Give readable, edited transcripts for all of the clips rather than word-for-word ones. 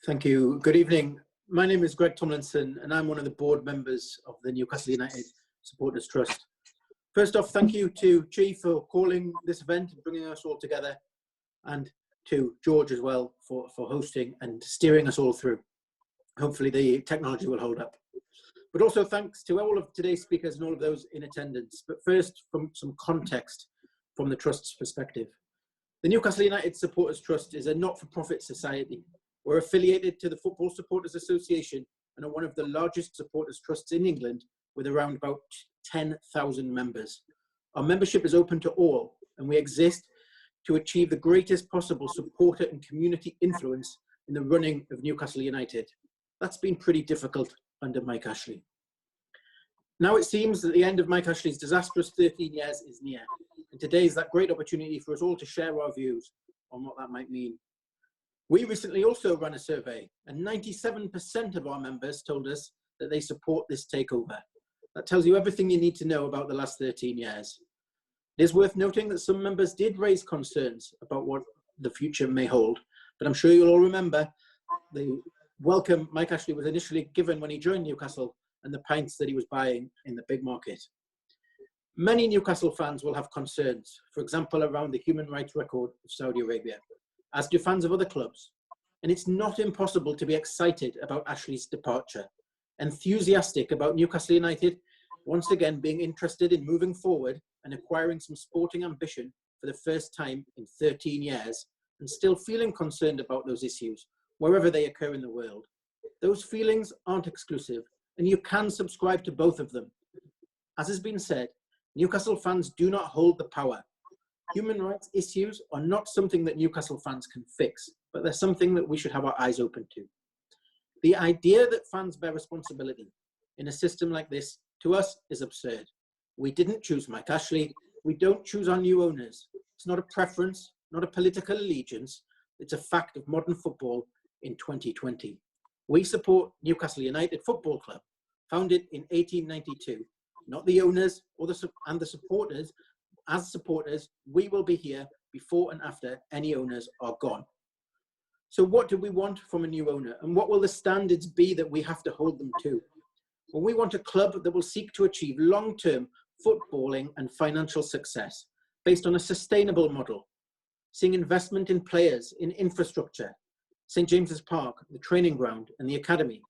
Thank you. Good evening. My name is Greg Tomlinson and I'm one of the board members of the Newcastle United Supporters Trust. First off, thank you to Chi for calling this event and bringing us all together, and to George as well for hosting and steering us all through. Hopefully the technology will hold up. But also thanks to all of today's speakers and all of those in attendance. But first, from some context from the Trust's perspective. The Newcastle United Supporters Trust is a not-for-profit society. We're affiliated to the Football Supporters Association and are one of the largest supporters trusts in England, with around about 10,000 members. Our membership is open to all, and we exist to achieve the greatest possible supporter and community influence in the running of Newcastle United. That's been pretty difficult under Mike Ashley. Now it seems that the end of Mike Ashley's disastrous 13 years is near, and today is that great opportunity for us all to share our views on what that might mean. We recently also ran a survey, and 97% of our members told us that they support this takeover. That tells you everything you need to know about the last 13 years. It is worth noting that some members did raise concerns about what the future may hold, but I'm sure you'll all remember the welcome Mike Ashley was initially given when he joined Newcastle and the pints that he was buying in the big market. Many Newcastle fans will have concerns, for example, around the human rights record of Saudi Arabia, as do fans of other clubs. And it's not impossible to be excited about Ashley's departure, enthusiastic about Newcastle United once again being interested in moving forward and acquiring some sporting ambition for the first time in 13 years, and still feeling concerned about those issues wherever they occur in the world. Those feelings aren't exclusive, and you can subscribe to both of them. As has been said, Newcastle fans do not hold the power. Human rights issues are not something that Newcastle fans can fix, but they're something that we should have our eyes open to. The idea that fans bear responsibility in a system like this, to us, is absurd. We didn't choose Mike Ashley. We don't choose our new owners. It's not a preference, not a political allegiance. It's a fact of modern football in 2020. We support Newcastle United Football Club, founded in 1892, not the owners or the supporters. As supporters, we will be here before and after any owners are gone. So what do we want from a new owner, and what will the standards be that we have to hold them to? Well, we want a club that will seek to achieve long-term footballing and financial success based on a sustainable model, seeing investment in players, in infrastructure, St. James's Park, the training ground and the academy.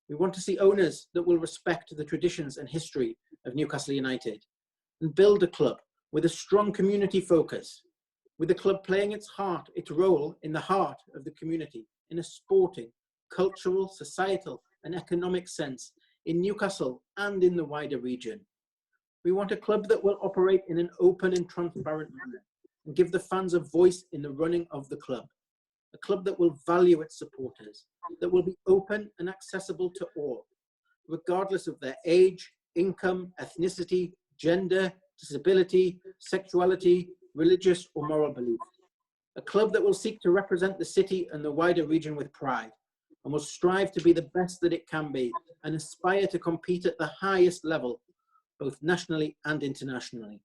We want to see owners that will respect the traditions and history of Newcastle United and build a club with a strong community focus, with the club playing its role in the heart of the community in a sporting, cultural, societal and economic sense in Newcastle and in the wider region. We want a club that will operate in an open and transparent manner and give the fans a voice in the running of the club. A club that will value its supporters, that will be open and accessible to all, regardless of their age, income, ethnicity, gender, disability, sexuality, religious or moral belief. A club that will seek to represent the city and the wider region with pride, and will strive to be the best that it can be and aspire to compete at the highest level, both nationally and internationally.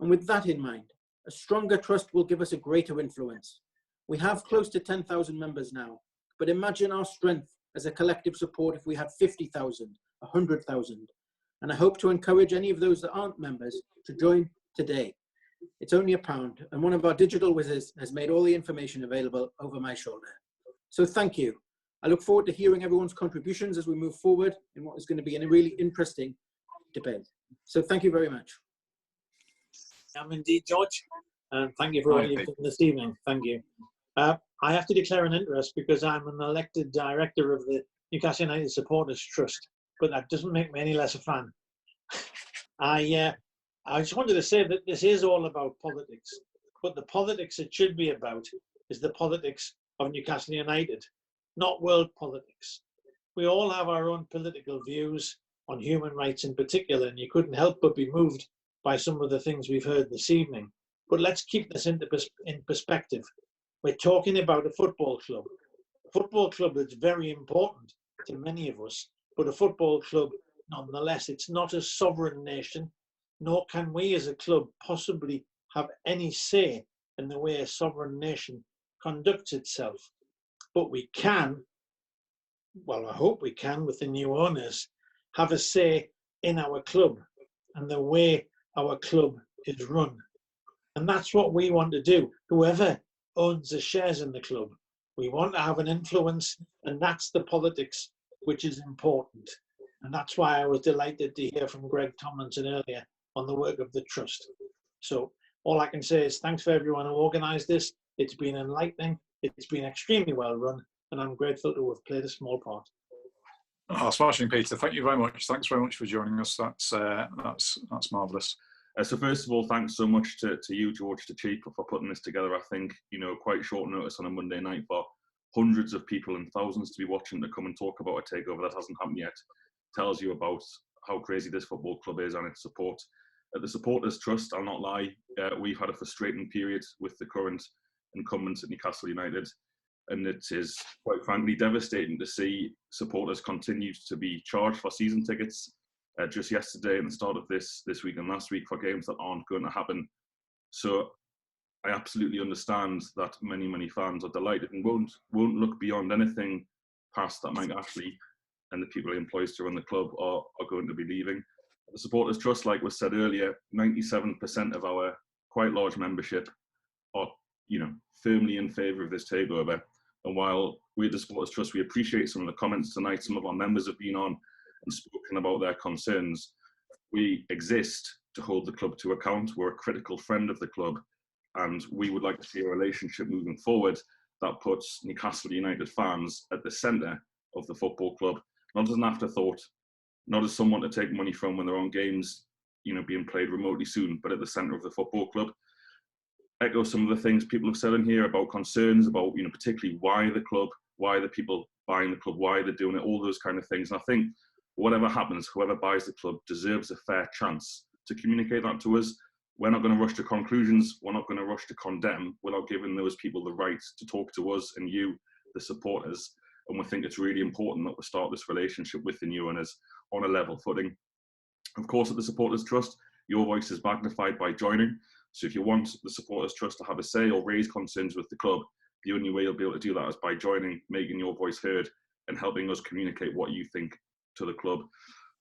And with that in mind, a stronger trust will give us a greater influence. We have close to 10,000 members now, but imagine our strength as a collective support if we had 50,000, 100,000. And I hope to encourage any of those that aren't members to join today. It's only £1, and one of our digital wizards has made all the information available over my shoulder. So thank you. I look forward to hearing everyone's contributions as we move forward in what is going to be a really interesting debate. So thank you very much. Indeed, George, and thank you for all you've done this evening. Thank you. I have to declare an interest because I'm an elected director of the Newcastle United Supporters Trust, but that doesn't make me any less a fan. I just wanted to say that this is all about politics, but the politics it should be about is the politics of Newcastle United, not world politics. We all have our own political views on human rights in particular, and you couldn't help but be moved by some of the things we've heard this evening. But let's keep this in perspective. We're talking about a football club that's very important to many of us, but a football club nonetheless. It's not a sovereign nation, nor can we as a club possibly have any say in the way a sovereign nation conducts itself. But we can well, I hope we can, with the new owners, have a say in our club and the way our club is run. And that's what we want to do. Whoever owns the shares in the club, we want to have an influence, and that's the politics which is important. And that's why I was delighted to hear from Greg Tomlinson earlier on the work of the trust. So all I can say is thanks for everyone who organised this. It's been enlightening. It's been extremely well run, and I'm grateful to have played a small part. Oh, smashing, Peter. Thank you very much. Thanks very much for joining us. That's marvellous. So first of all, thanks so much to you, George, to Chief, for putting this together. I think, you know, quite short notice on a Monday night, but hundreds of people and thousands to be watching to come and talk about a takeover that hasn't happened yet tells you about how crazy this football club is and its support. The Supporters Trust, I'll not lie, we've had a frustrating period with the current incumbents at Newcastle United, and it is quite frankly devastating to see supporters continue to be charged for season tickets. Just yesterday and the start of this week and last week for games that aren't going to happen. So I absolutely understand that many fans are delighted and won't look beyond anything past that Mike Ashley and the people he employs to run the club are going to be leaving. The Supporters Trust, like was said earlier, 97% of our quite large membership are, you know, firmly in favour of this takeover. And while we at the Supporters Trust, we appreciate some of the comments tonight, some of our members have been on and spoken about their concerns, we exist to hold the club to account. We're a critical friend of the club, and we would like to see a relationship moving forward that puts Newcastle United fans at the centre of the football club, not as an afterthought, not as someone to take money from when their own games, you know, being played remotely soon, but at the centre of the football club. Echo some of the things people have said in here about concerns about, you know, particularly why the club, why the people buying the club, why they're doing it, all those kind of things. And I think whatever happens, whoever buys the club deserves a fair chance to communicate that to us. We're not going to rush to conclusions. We're not going to rush to condemn without giving those people the right to talk to us and you, the supporters. And we think it's really important that we start this relationship with the new owners on a level footing. Of course, at the Supporters Trust, your voice is magnified by joining. So if you want the Supporters Trust to have a say or raise concerns with the club, the only way you'll be able to do that is by joining, making your voice heard, and helping us communicate what you think to the club.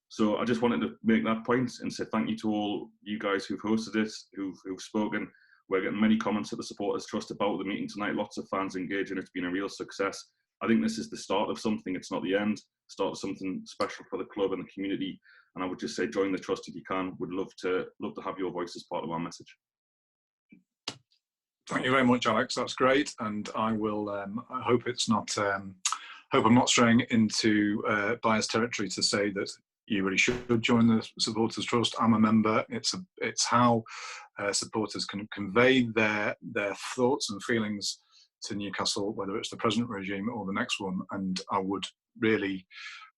So I just wanted to make that point and say thank you to all you guys who've hosted it, who've spoken. We're getting many comments at the Supporters Trust about the meeting tonight. Lots of fans engaging. It's been a real success. I think this is the start of something. It's not the end. Start of something special for the club and the community. And I would just say join the trust if you can. Would love to have your voice as part of our message. Thank you very much, Alex. That's great, and I will. I hope it's not. Hope I'm not straying into biased territory to say that you really should join the Supporters Trust. I'm a member. It's how supporters can convey their thoughts and feelings to Newcastle, whether it's the present regime or the next one. And I would really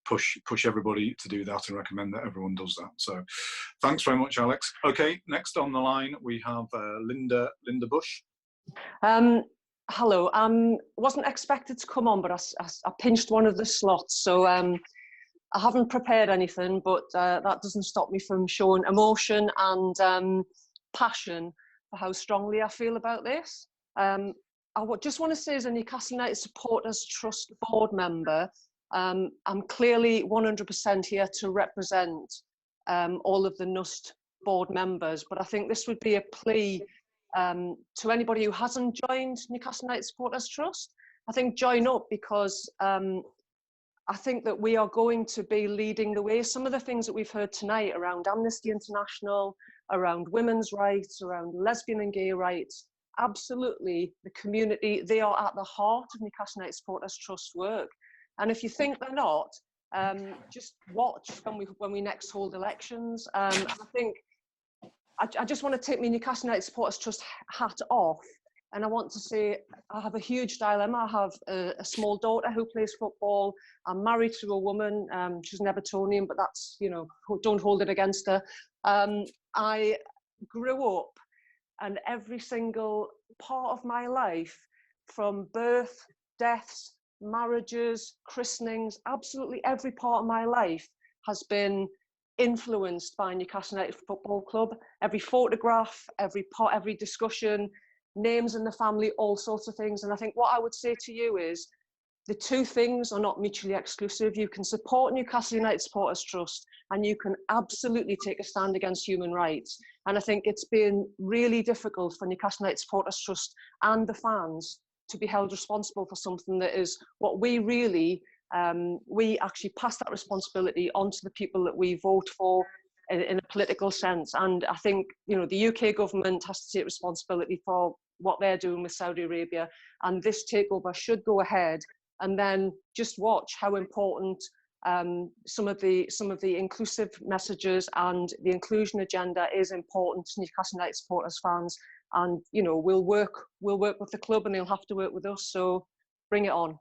push everybody to do that and recommend that everyone does that. So, thanks very much, Alex. Okay, next on the line we have Linda Bush. Hello. Wasn't expected to come on, but I pinched one of the slots, so I haven't prepared anything, but that doesn't stop me from showing emotion and passion for how strongly I feel about this. I just want to say, as a Newcastle United Supporters Trust board member, I'm clearly 100% here to represent all of the NUST board members, but I think this would be a plea to anybody who hasn't joined Newcastle United Supporters Trust. I think join up, because I think that we are going to be leading the way. Some of the things that we've heard tonight around Amnesty International, around women's rights, around lesbian and gay rights, absolutely the community, they are at the heart of Newcastle United Supporters Trust work. And if you think they're not, just watch when we next hold elections. And I think I just want to take my Newcastle United Supporters Trust hat off, and I want to say I have a huge dilemma. I have a small daughter who plays football. I'm married to a woman. She's an Evertonian, but that's, you know, don't hold it against her. I grew up, and every single part of my life, from birth, deaths, marriages, christenings, absolutely every part of my life has been influenced by Newcastle United Football Club. Every photograph, every discussion, names in the family, all sorts of things. And I think what I would say to you is, the two things are not mutually exclusive. You can support Newcastle United Supporters Trust and you can absolutely take a stand against human rights. And I think it's been really difficult for Newcastle United Supporters Trust and the fans to be held responsible for something that is what we really, we actually pass that responsibility onto the people that we vote for in a political sense. And I think, you know, the UK government has to take responsibility for what they're doing with Saudi Arabia, and this takeover should go ahead. And then just watch how important some of the inclusive messages and the inclusion agenda is important to Newcastle United supporters, fans, and you know, we'll work with the club, and they'll have to work with us. So bring it on.